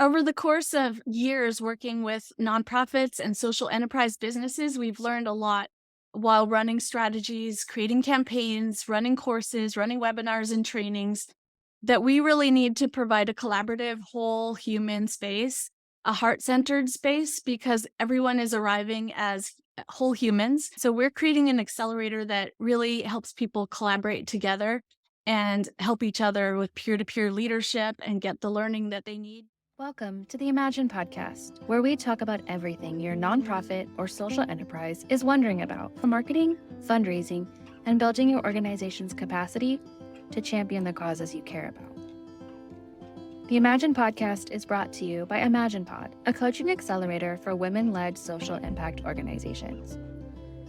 Over the course of years working with nonprofits and social enterprise businesses, we've learned a lot while running strategies, creating campaigns, running courses, running webinars and trainings that we really need to provide a collaborative, whole human space, a heart centered space, because everyone is arriving as whole humans. So we're creating an accelerator that really helps people collaborate together and help each other with peer to peer leadership and get the learning that they need. Welcome to the Imagine Podcast, where we talk about everything your nonprofit or social enterprise is wondering about, from marketing, fundraising, and building your organization's capacity to champion the causes you care about. The Imagine Podcast is brought to you by ImaginePod, a coaching accelerator for women-led social impact organizations.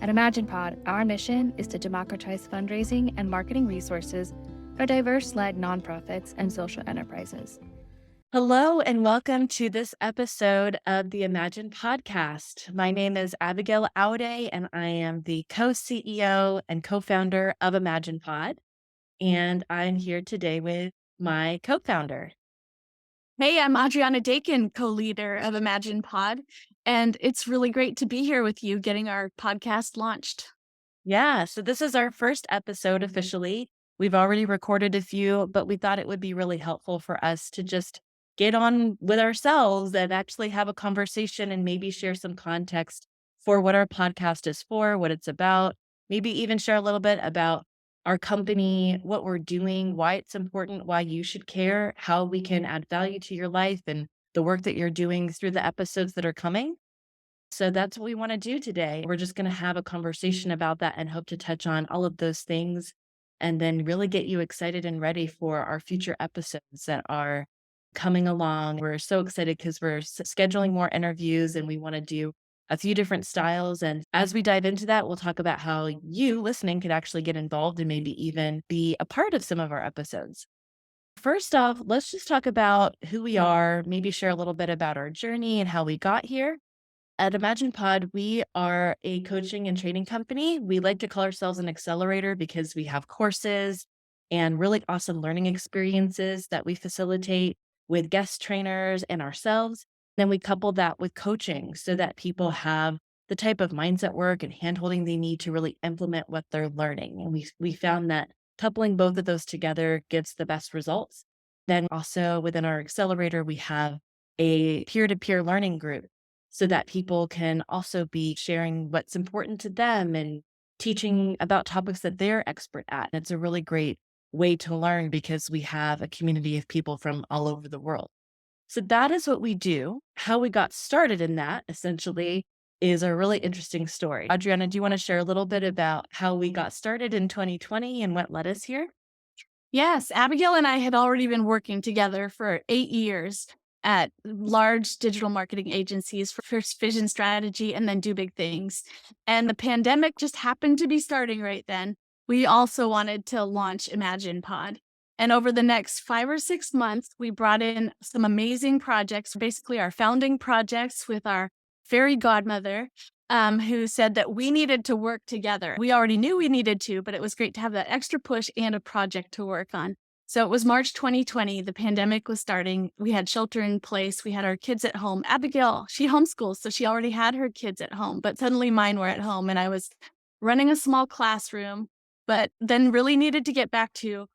At ImaginePod, our mission is to democratize fundraising and marketing resources for diverse-led nonprofits and social enterprises. Hello, and welcome to this episode of the Imagine Podcast. My name is Abigail Ahoude, and I am the co-CEO and co-founder of ImaginePod. And I'm here today with my co-founder. Hey, I'm Adriana Dakin, co-leader of ImaginePod, and it's really great to be here with you getting our podcast launched. Yeah, so this is our first episode officially. We've already recorded a few, but we thought it would be really helpful for us to just get on with ourselves and actually have a conversation and maybe share some context for what our podcast is for, what it's about, maybe even share a little bit about our company, what we're doing, why it's important, why you should care, how we can add value to your life and the work that you're doing through the episodes that are coming. So that's what we want to do today. We're just going to have a conversation about that and hope to touch on all of those things and then really get you excited and ready for our future episodes that are coming along. We're so excited because we're scheduling more interviews and we want to do a few different styles. And as we dive into that, we'll talk about how you listening could actually get involved and maybe even be a part of some of our episodes. First off, let's just talk about who we are, maybe share a little bit about our journey and how we got here. At ImaginePod, we are a coaching and training company. We like to call ourselves an accelerator because we have courses and really awesome learning experiences that we facilitate with guest trainers and ourselves. Then we couple that with coaching so that people have the type of mindset work and handholding they need to really implement what they're learning. And we found that coupling both of those together gives the best results. Then also within our accelerator, we have a peer-to-peer learning group so that people can also be sharing what's important to them and teaching about topics that they're expert at. And it's a really great way to learn because we have a community of people from all over the world. So that is what we do. How we got started in that essentially is a really interesting story. Adriana, do you want to share a little bit about how we got started in 2020 and what led us here? Yes, Abigail and I had already been working together for 8 years at large digital marketing agencies for first vision strategy and then do big things. And the pandemic just happened to be starting right then. We also wanted to launch ImaginePod. And over the next 5 or 6 months, we brought in some amazing projects, basically our founding projects with our fairy godmother, who said that we needed to work together. We already knew we needed to, but it was great to have that extra push and a project to work on. So it was March 2020. The pandemic was starting. We had shelter in place. We had our kids at home. Abigail, she homeschools, so she already had her kids at home, but suddenly mine were at home and I was running a small classroom, but then really needed to get back to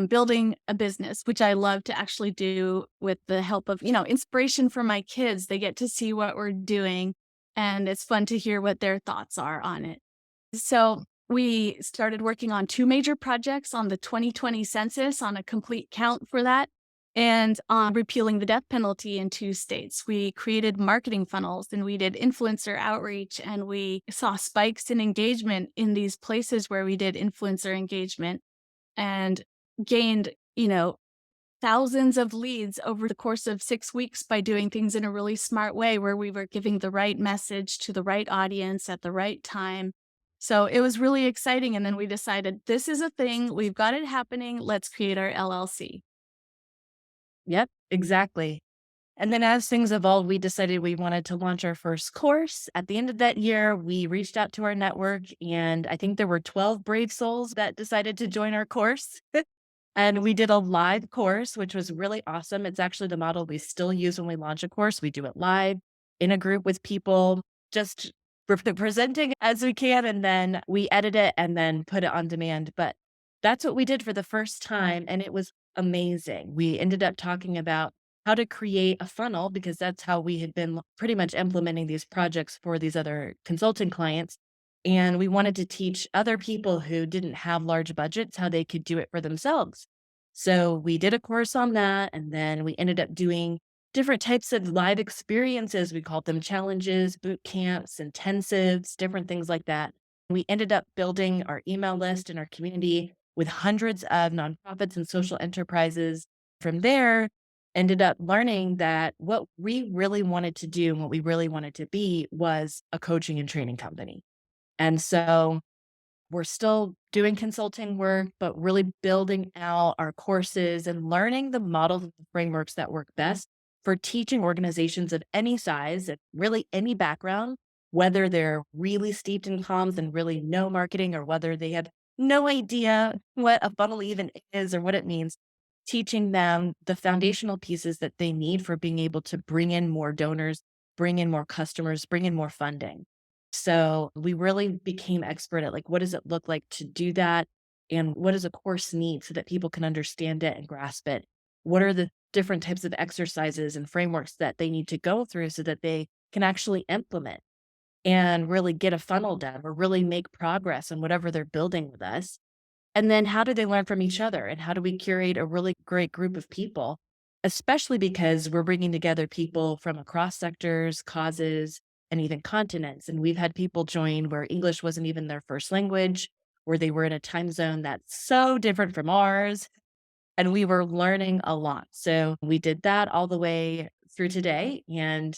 building a business, which I love to actually do with the help of, inspiration from my kids. They get to see what we're doing and it's fun to hear what their thoughts are on it. So we started working on two major projects on the 2020 census, on a complete count for that, and on repealing the death penalty in 2 states. We created marketing funnels and we did influencer outreach, and we saw spikes in engagement in these places where we did influencer engagement and gained, thousands of leads over the course of 6 weeks by doing things in a really smart way where we were giving the right message to the right audience at the right time. So it was really exciting. And then we decided this is a thing. We've got it happening. Let's create our LLC. Yep, exactly. And then as things evolved, we decided we wanted to launch our first course. At the end of that year, we reached out to our network, and I think there were 12 brave souls that decided to join our course. And we did a live course, which was really awesome. It's actually the model we still use when we launch a course. We do it live in a group with people, just presenting as we can, and then we edit it and then put it on demand. But that's what we did for the first time, and it was amazing. We ended up talking about how to create a funnel because that's how we had been pretty much implementing these projects for these other consulting clients. And we wanted to teach other people who didn't have large budgets how they could do it for themselves. So we did a course on that. And then we ended up doing different types of live experiences. We called them challenges, boot camps, intensives, different things like that. We ended up building our email list and our community with hundreds of nonprofits and social enterprises. From there, ended up learning that what we really wanted to do and what we really wanted to be was a coaching and training company. And so we're still doing consulting work, but really building out our courses and learning the models and frameworks that work best for teaching organizations of any size and really any background, whether they're really steeped in comms and really know marketing or whether they have no idea what a funnel even is or what it means, teaching them the foundational pieces that they need for being able to bring in more donors, bring in more customers, bring in more funding. So we really became expert at like, what does it look like to do that? And what does a course need so that people can understand it and grasp it? What are the different types of exercises and frameworks that they need to go through so that they can actually implement and really get a funnel done or really make progress on whatever they're building with us? And then how do they learn from each other? And how do we curate a really great group of people, especially because we're bringing together people from across sectors, causes, and even continents. And we've had people join where English wasn't even their first language, where they were in a time zone that's so different from ours. And we were learning a lot. So we did that all the way through today. And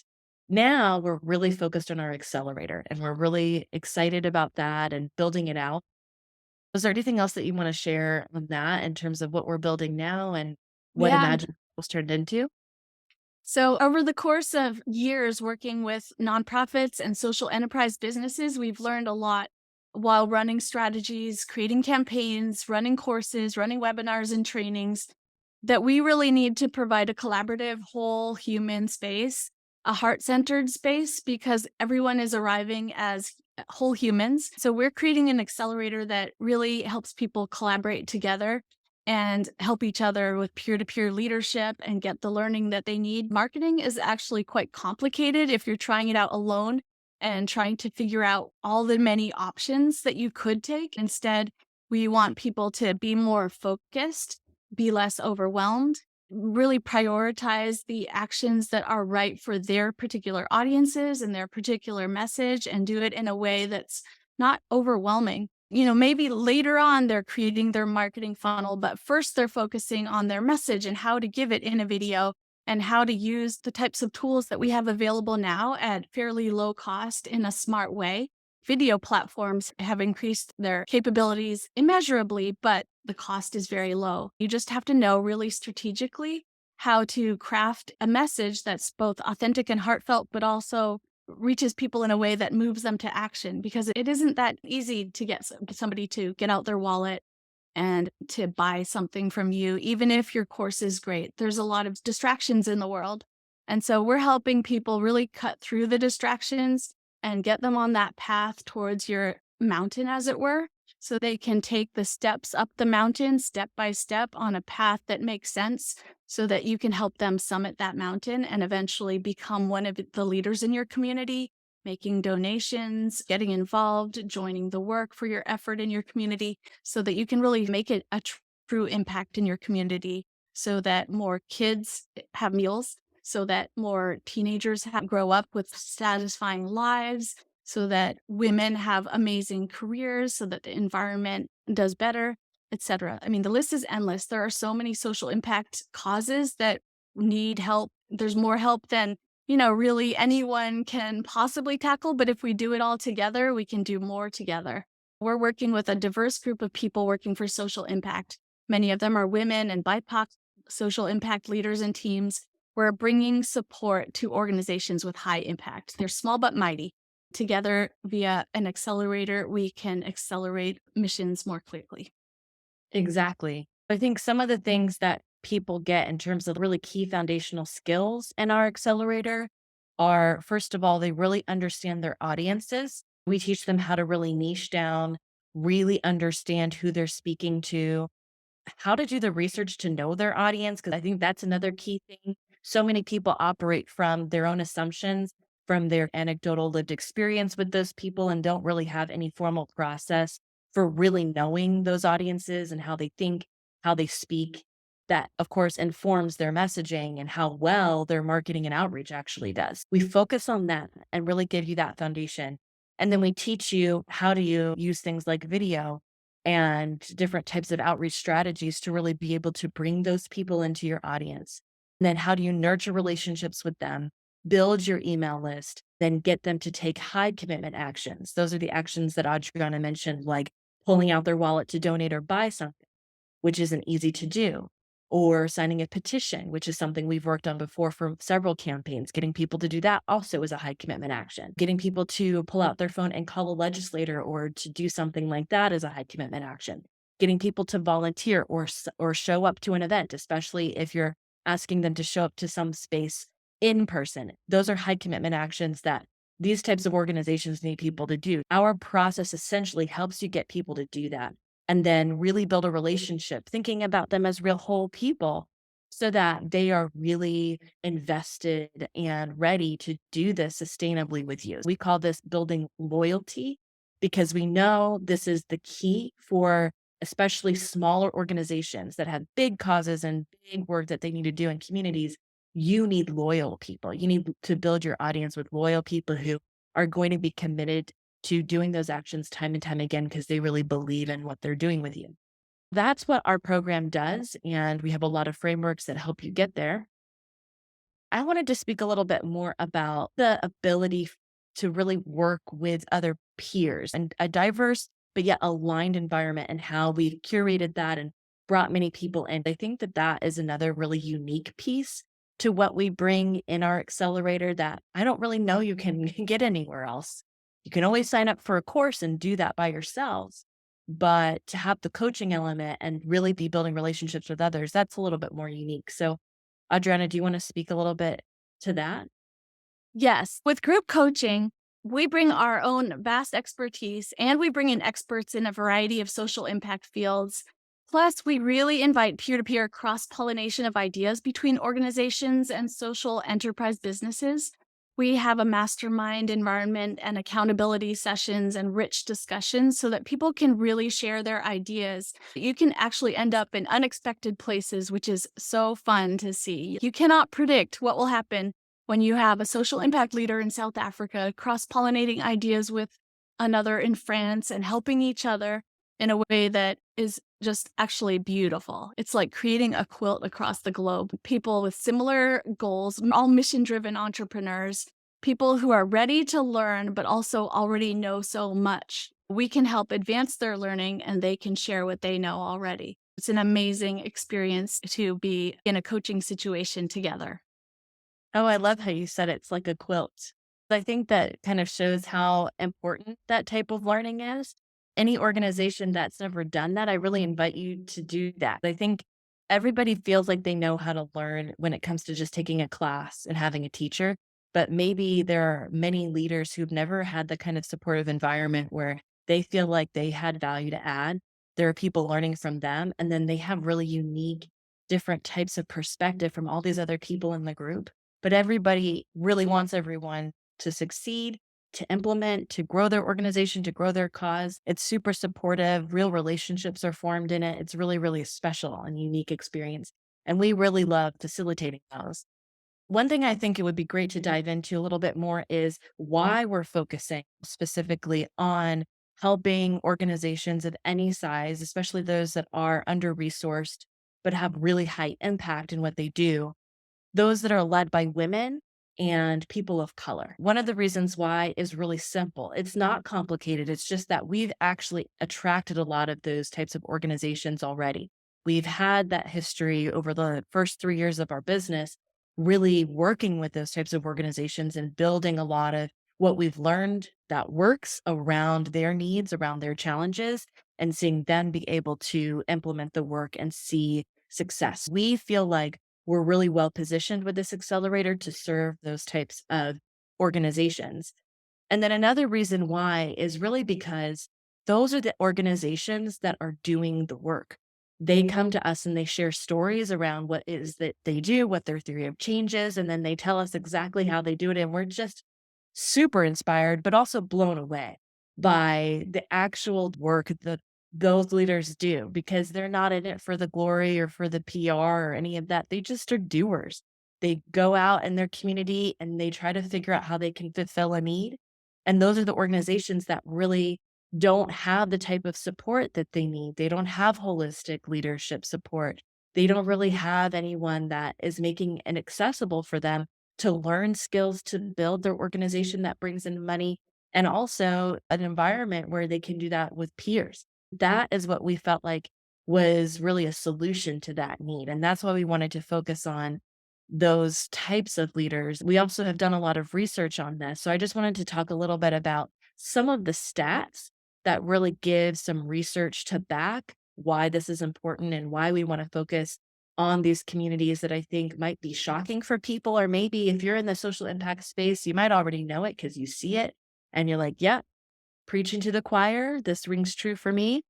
now we're really focused on our accelerator and we're really excited about that and building it out. Was there anything else that you wanna share on that in terms of what we're building now and what Yeah. Imagine was turned into? So, over the course of years working with nonprofits and social enterprise businesses, we've learned a lot while running strategies, creating campaigns, running courses, running webinars and trainings that we really need to provide a collaborative, whole human space, a heart centered space, because everyone is arriving as whole humans. So, we're creating an accelerator that really helps people collaborate together and help each other with peer to peer leadership and get the learning that they need. Marketing is actually quite complicated if you're trying it out alone and trying to figure out all the many options that you could take. Instead, we want people to be more focused, be less overwhelmed, really prioritize the actions that are right for their particular audiences and their particular message, and do it in a way that's not overwhelming. Maybe later on they're creating their marketing funnel, but first they're focusing on their message and how to give it in a video and how to use the types of tools that we have available now at fairly low cost in a smart way. Video platforms have increased their capabilities immeasurably, but the cost is very low. You just have to know really strategically how to craft a message that's both authentic and heartfelt, but also reaches people in a way that moves them to action, because it isn't that easy to get somebody to get out their wallet and to buy something from you, even if your course is great. There's a lot of distractions in the world. And so we're helping people really cut through the distractions and get them on that path towards your mountain, as it were, so they can take the steps up the mountain step by step on a path that makes sense so that you can help them summit that mountain and eventually become one of the leaders in your community, making donations, getting involved, joining the work for your effort in your community so that you can really make it a true impact in your community, so that more kids have meals, so that more teenagers grow up with satisfying lives, so that women have amazing careers, so that the environment does better, etc. I mean, the list is endless. There are so many social impact causes that need help. There's more help than, really anyone can possibly tackle. But if we do it all together, we can do more together. We're working with a diverse group of people working for social impact. Many of them are women and BIPOC social impact leaders and teams. We're bringing support to organizations with high impact. They're small but mighty. Together, via an accelerator, we can accelerate missions more quickly. Exactly. I think some of the things that people get in terms of really key foundational skills in our accelerator are, first of all, they really understand their audiences. We teach them how to really niche down, really understand who they're speaking to, how to do the research to know their audience, because I think that's another key thing. So many people operate from their own assumptions, from their anecdotal lived experience with those people, and don't really have any formal process for really knowing those audiences and how they think, how they speak. That, of course, informs their messaging and how well their marketing and outreach actually does. We focus on that and really give you that foundation. And then we teach you how do you use things like video and different types of outreach strategies to really be able to bring those people into your audience. And then how do you nurture relationships with them, build your email list, then get them to take high commitment actions. Those are the actions that Adriana mentioned, like pulling out their wallet to donate or buy something, which isn't easy to do, or signing a petition, which is something we've worked on before for several campaigns. Getting people to do that also is a high commitment action. Getting people to pull out their phone and call a legislator or to do something like that is a high commitment action. Getting people to volunteer or show up to an event, especially if you're asking them to show up to some space in person. Those are high commitment actions that these types of organizations need people to do. Our process essentially helps you get people to do that and then really build a relationship, thinking about them as real whole people so that they are really invested and ready to do this sustainably with you. We call this building loyalty because we know this is the key for especially smaller organizations that have big causes and big work that they need to do in communities. You need loyal people. You need to build your audience with loyal people who are going to be committed to doing those actions time and time again because they really believe in what they're doing with you. That's what our program does. And we have a lot of frameworks that help you get there. I wanted to speak a little bit more about the ability to really work with other peers and a diverse but yet aligned environment and how we've curated that and brought many people in. I think that that is another really unique piece to what we bring in our accelerator that I don't really know you can get anywhere else. You can always sign up for a course and do that by yourselves. But to have the coaching element and really be building relationships with others, that's a little bit more unique. So Adriana, do you want to speak a little bit to that? Yes, with group coaching, we bring our own vast expertise and we bring in experts in a variety of social impact fields. Plus, we really invite peer to peer cross pollination of ideas between organizations and social enterprise businesses. We have a mastermind environment and accountability sessions and rich discussions so that people can really share their ideas. You can actually end up in unexpected places, which is so fun to see. You cannot predict what will happen when you have a social impact leader in South Africa cross pollinating ideas with another in France and helping each other in a way that is just actually beautiful. It's like creating a quilt across the globe. People with similar goals, all mission driven entrepreneurs, people who are ready to learn, but also already know so much. We can help advance their learning and they can share what they know already. It's an amazing experience to be in a coaching situation together. Oh, I love how you said it's like a quilt. I think that kind of shows how important that type of learning is. Any organization that's never done that, I really invite you to do that. I think everybody feels like they know how to learn when it comes to just taking a class and having a teacher. But maybe there are many leaders who've never had the kind of supportive environment where they feel like they had value to add. There are people learning from them, and then they have really unique, different types of perspective from all these other people in the group. But everybody really wants everyone to succeed, to implement, to grow their organization, to grow their cause. It's super supportive. Real relationships are formed in it. It's really, really special and unique experience. And we really love facilitating those. One thing I think it would be great to dive into a little bit more is why we're focusing specifically on helping organizations of any size, especially those that are under resourced, but have really high impact in what they do, those that are led by women and people of color. One of the reasons why is really simple. It's not complicated. It's just that we've actually attracted a lot of those types of organizations already. We've had that history over the first 3 years of our business, really working with those types of organizations and building a lot of what we've learned that works around their needs, around their challenges. and seeing them be able to implement the work and see success. We feel like we're really well positioned with this accelerator to serve those types of organizations. And then another reason why is really because those are the organizations that are doing the work. They come to us and they share stories around what is that they do, what their theory of change is, and then they tell us exactly how they do it. And we're just super inspired, but also blown away by the actual work that those leaders do because they're not in it for the glory or for the PR or any of that. They just are doers. They go out in their community and they try to figure out how they can fulfill a need. And those are the organizations that really don't have the type of support that they need. They don't have holistic leadership support. They don't really have anyone that is making it accessible for them to learn skills to build their organization that brings in money and also an environment where they can do that with peers. That is what we felt like was really a solution to that need. And that's why we wanted to focus on those types of leaders. We also have done a lot of research on this. So I just wanted to talk a little bit about some of the stats that really give some research to back why this is important and why we want to focus on these communities that I think might be shocking for people. Or maybe if you're in the social impact space, you might already know it because you see it and you're like, yeah, preaching to the choir. This rings true for me.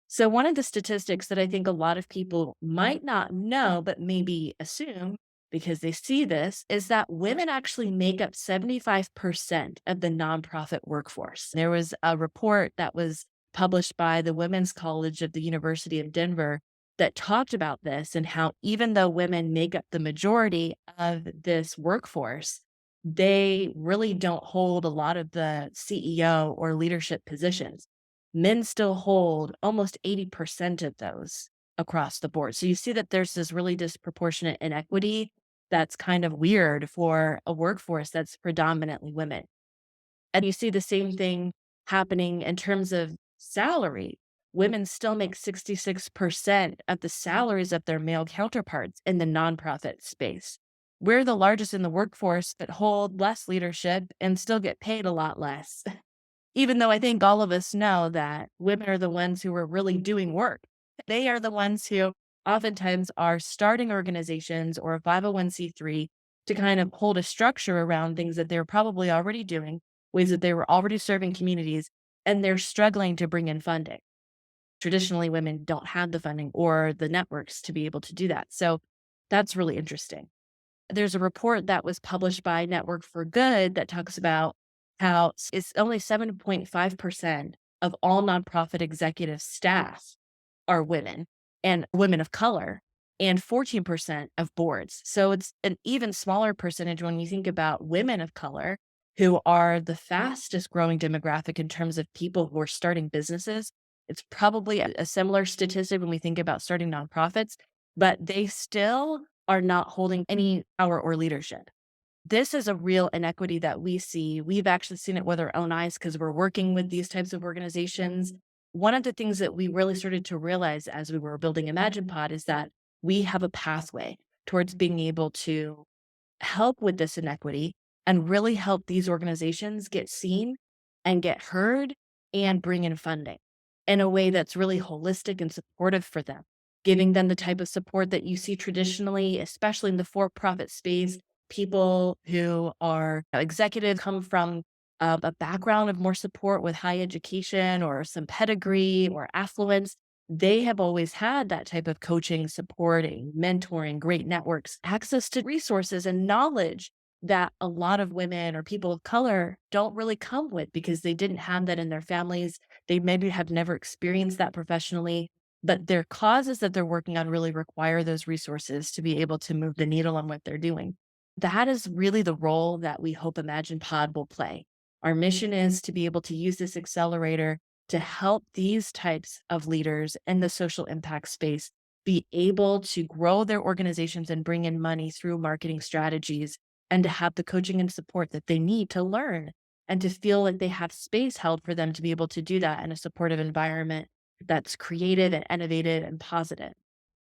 So, one of the statistics that I think a lot of people might not know, but maybe assume because they see this, is that women actually make up 75% of the nonprofit workforce. There was a report that was published by the Women's College of the University of Denver that talked about this and how even though women make up the majority of this workforce, they really don't hold a lot of the CEO or leadership positions. Men still hold almost 80% of those across the board. So you see that there's this really disproportionate inequity that's kind of weird for a workforce that's predominantly women. And you see the same thing happening in terms of salary. Women still make 66% of the salaries of their male counterparts in the nonprofit space. We're the largest in the workforce that hold less leadership and still get paid a lot less. Even though I think all of us know that women are the ones who are really doing work. They are the ones who oftentimes are starting organizations or a 501(c)(3) to kind of hold a structure around things that they're probably already doing, ways that they were already serving communities, and they're struggling to bring in funding. Traditionally, women don't have the funding or the networks to be able to do that. So that's really interesting. There's a report that was published by Network for Good that talks about how it's only 7.5% of all nonprofit executive staff are women and women of color, and 14% of boards. So it's an even smaller percentage when you think about women of color, who are the fastest growing demographic in terms of people who are starting businesses. It's probably a similar statistic when we think about starting nonprofits, but they still are not holding any power or leadership. This is a real inequity that we see. We've actually seen it with our own eyes because we're working with these types of organizations. One of the things that we really started to realize as we were building ImaginePod is that we have a pathway towards being able to help with this inequity and really help these organizations get seen and get heard and bring in funding in a way that's really holistic and supportive for them, giving them the type of support that you see traditionally, especially in the for-profit space. People who are executives come from a background of more support with high education or some pedigree or affluence. They have always had that type of coaching, supporting, mentoring, great networks, access to resources and knowledge that a lot of women or people of color don't really come with because they didn't have that in their families. They maybe have never experienced that professionally, but their causes that they're working on really require those resources to be able to move the needle on what they're doing. That is really the role that we hope ImaginePod will play. Our mission is to be able to use this accelerator to help these types of leaders in the social impact space be able to grow their organizations and bring in money through marketing strategies and to have the coaching and support that they need to learn and to feel like they have space held for them to be able to do that in a supportive environment that's creative and innovative and positive.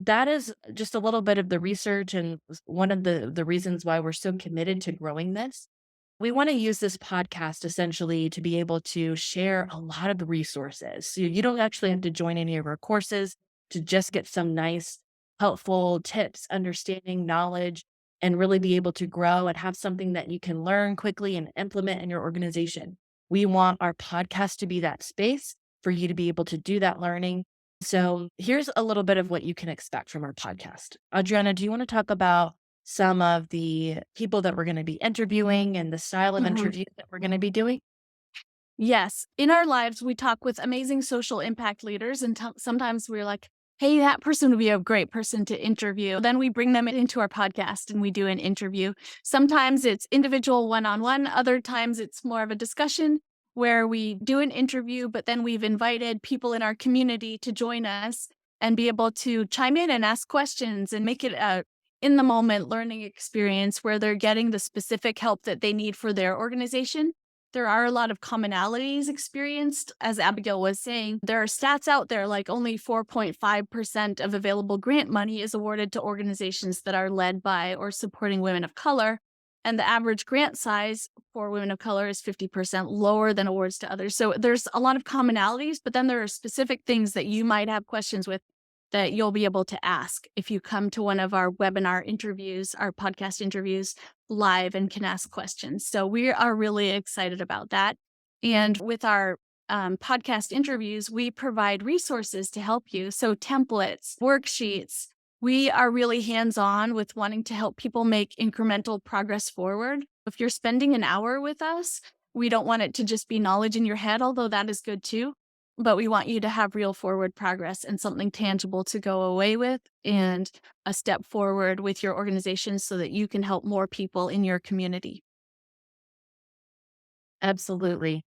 That is just a little bit of the research and one of the reasons why we're so committed to growing this. we want to use this podcast essentially to be able to share a lot of the resources. So you don't actually have to join any of our courses to just get some nice, helpful tips, understanding, knowledge, and really be able to grow and have something that you can learn quickly and implement in your organization. We want our podcast to be that space for you to be able to do that learning. So here's a little bit of what you can expect from our podcast. Adriana, do you want to talk about some of the people that we're going to be interviewing and the style of Mhm. interview that we're going to be doing? Yes. In our lives, we talk with amazing social impact leaders, and sometimes we're like, hey, that person would be a great person to interview. Then we bring them into our podcast and we do an interview. Sometimes it's individual one-on-one. Other times it's more of a discussion where we do an interview, but then we've invited people in our community to join us and be able to chime in and ask questions and make it a in the moment learning experience where they're getting the specific help that they need for their organization. There are a lot of commonalities experienced. As Abigail was saying, there are stats out there like only 4.5% of available grant money is awarded to organizations that are led by or supporting women of color. And the average grant size for women of color is 50% lower than awards to others. So there's a lot of commonalities, but then there are specific things that you might have questions with that you'll be able to ask if you come to one of our webinar interviews, our podcast interviews live and can ask questions. So we are really excited about that. And with our podcast interviews, we provide resources to help you. So templates, worksheets. We are really hands-on with wanting to help people make incremental progress forward. If you're spending an hour with us, we don't want it to just be knowledge in your head, although that is good too. But we want you to have real forward progress and something tangible to go away with and a step forward with your organization so that you can help more people in your community. Absolutely.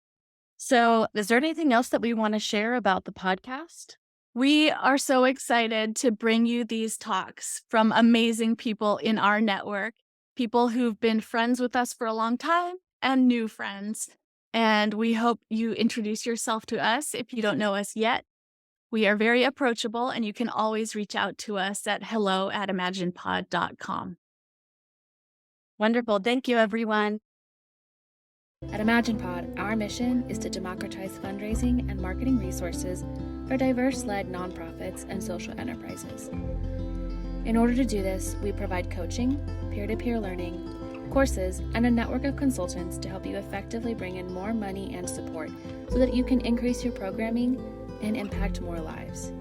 So, is there anything else that we want to share about the podcast? We are so excited to bring you these talks from amazing people in our network, people who've been friends with us for a long time and new friends. And we hope you introduce yourself to us if you don't know us yet. We are very approachable, and you can always reach out to us at hello@ImaginePod.com. Wonderful. Thank you, everyone. At ImaginePod, our mission is to democratize fundraising and marketing resources for diverse-led nonprofits and social enterprises. In order to do this, we provide coaching, peer-to-peer learning, courses, and a network of consultants to help you effectively bring in more money and support so that you can increase your programming and impact more lives.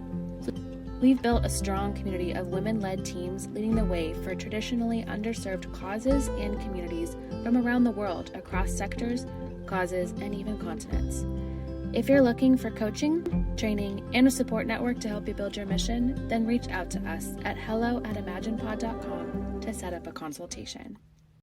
We've built a strong community of women-led teams leading the way for traditionally underserved causes and communities from around the world across sectors, causes, and even continents. If you're looking for coaching, training, and a support network to help you build your mission, then reach out to us at hello@imaginepod.com to set up a consultation.